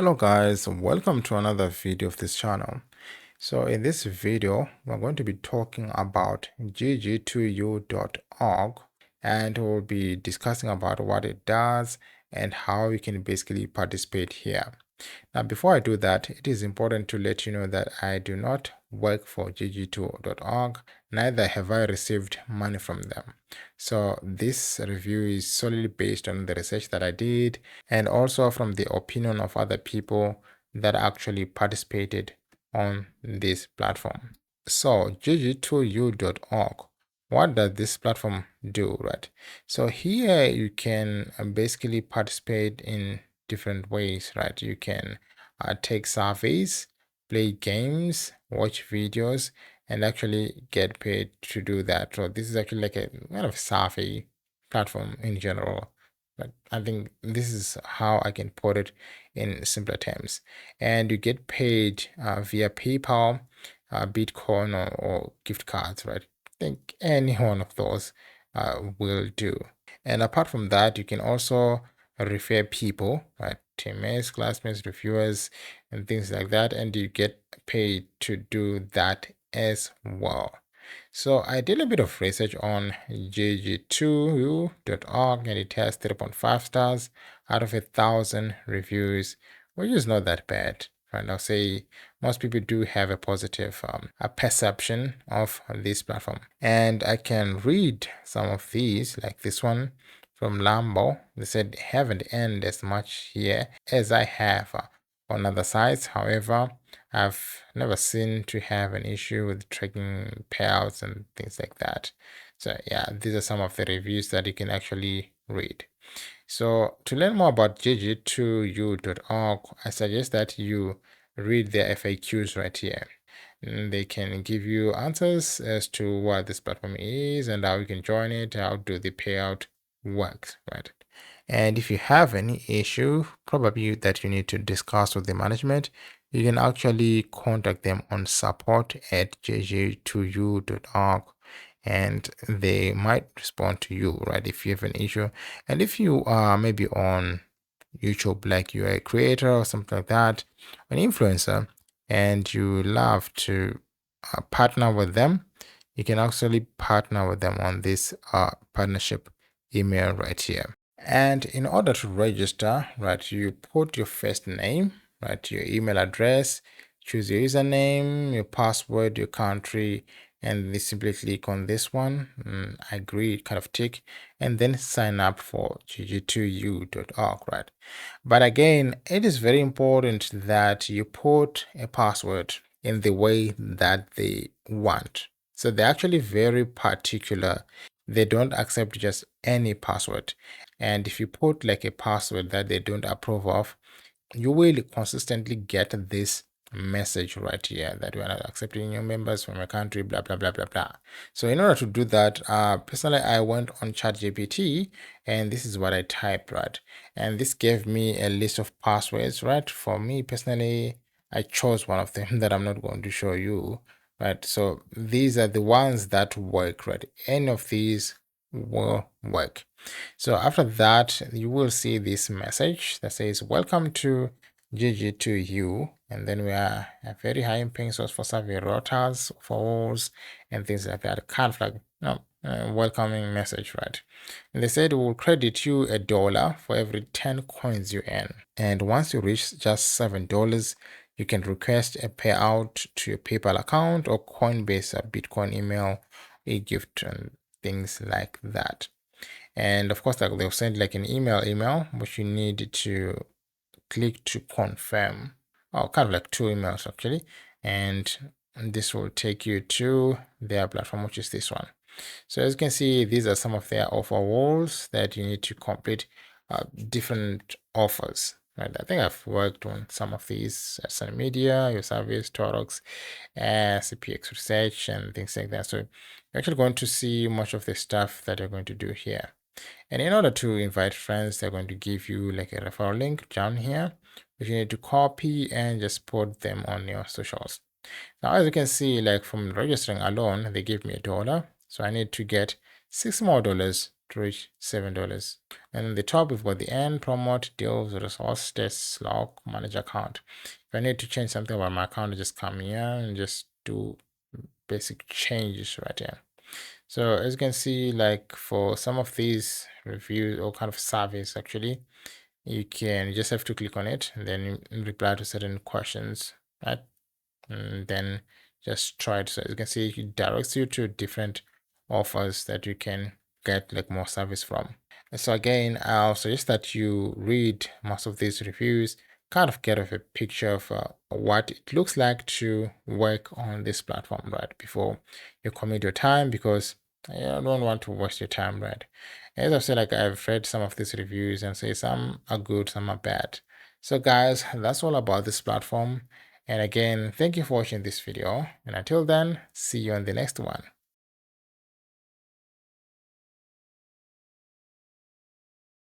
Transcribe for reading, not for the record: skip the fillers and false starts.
Hello guys, welcome to another video of this channel. So in this video we're going to be talking about GG2U.org, and we'll be discussing about what it does and how you can basically participate here. Now before I do that, it is important to let you know that I do not work for GG2U.org, neither have I received money from them. So this review is solely based on the research that I did and also from the opinion of other people that actually participated on this platform. So GG2U.org, what does this platform do, right? So here you can basically participate in different ways, right? You can take surveys, play games, watch videos, and actually get paid to do that. So this is actually like a kind of survey platform in general. But I think this is how I can put it in simpler terms. And you get paid via PayPal, Bitcoin, or gift cards, right? I think any one of those will do. And apart from that, you can also refer people, right? Teammates, classmates, reviewers, and things like that, and you get paid to do that as well. So I did a bit of research on GG2U.org, and it has 3.5 stars out of 1,000 reviews, which is not that bad. And I'll say most people do have a positive a perception of this platform. And I can read some of these, like this one from Lambo. They said haven't earned as much here as I have on other sites. However, I've never seen to have an issue with tracking payouts and things like that. So yeah, these are some of the reviews that you can actually read. So to learn more about GG2U.org, I suggest that you read their FAQs right here. And they can give you answers as to what this platform is and how you can join it, how do the payout works, right? And if you have any issue, probably that you need to discuss with the management, you can actually contact them on support@gg2u.org, and they might respond to you, right, if you have an issue. And if you are maybe on YouTube, like you're a creator or something like that, an influencer, and you love to partner with them, you can actually partner with them on this partnership email right here. And in order to register, right, you put your first name, right, your email address, choose your username, your password, your country, and they simply click on this one, agree, kind of tick, and then sign up for GG2U.org, right? But again, it is very important that you put a password in the way that they want. So they're actually very particular. They don't accept just any password. And if you put like a password that they don't approve of, you will consistently get this message right here that we are not accepting new members from a country, blah blah blah blah blah. So in order to do that, personally I went on ChatGPT, and this is what I typed, right? And this gave me a list of passwords, right? For me personally, I chose one of them that I'm not going to show you, right? So these are the ones that work, right? Any of these will work. So after that, you will see this message that says, welcome to GG2U, and then we are a very high paying source for survey routers, for walls, and things like that. Kind of like, welcoming message, right? And they said we'll credit you $1 for every 10 coins you earn. And once you reach just $7, you can request a payout to your PayPal account or Coinbase, a Bitcoin email, a gift, and things like that. And of course, like they'll send like an email which you need to click to confirm, or kind of like 2 emails actually, and this will take you to their platform, which is this one. So as you can see, these are some of their offer walls that you need to complete different offers, right? I think I've worked on some of these: Sun Media, your service, Torox, CPX research, and things like that. So you're actually going to see much of the stuff that you're going to do here. And in order to invite friends, they're going to give you like a referral link down here, which you need to copy and just put them on your socials. Now, as you can see, like from registering alone, they give me $1. So I need to get $6 more to to reach $7. And in the top, we've got the end, promote, deals, resource, tests, log, manage account. If I need to change something about my account, I just come here and just do basic changes right here. So as you can see, like for some of these reviews or kind of surveys, actually, you just have to click on it and then reply to certain questions, right? And then just try it. So as you can see, it directs you to different offers that you can get like more service from. And so again, I'll suggest that you read most of these reviews, kind of get a picture of what it looks like to work on this platform, right, before you commit your time, because I don't want to waste your time, right? As I've said, like I've read some of these reviews and say some are good, some are bad. So guys, that's all about this platform. And again, thank you for watching this video. And until then, see you on the next one.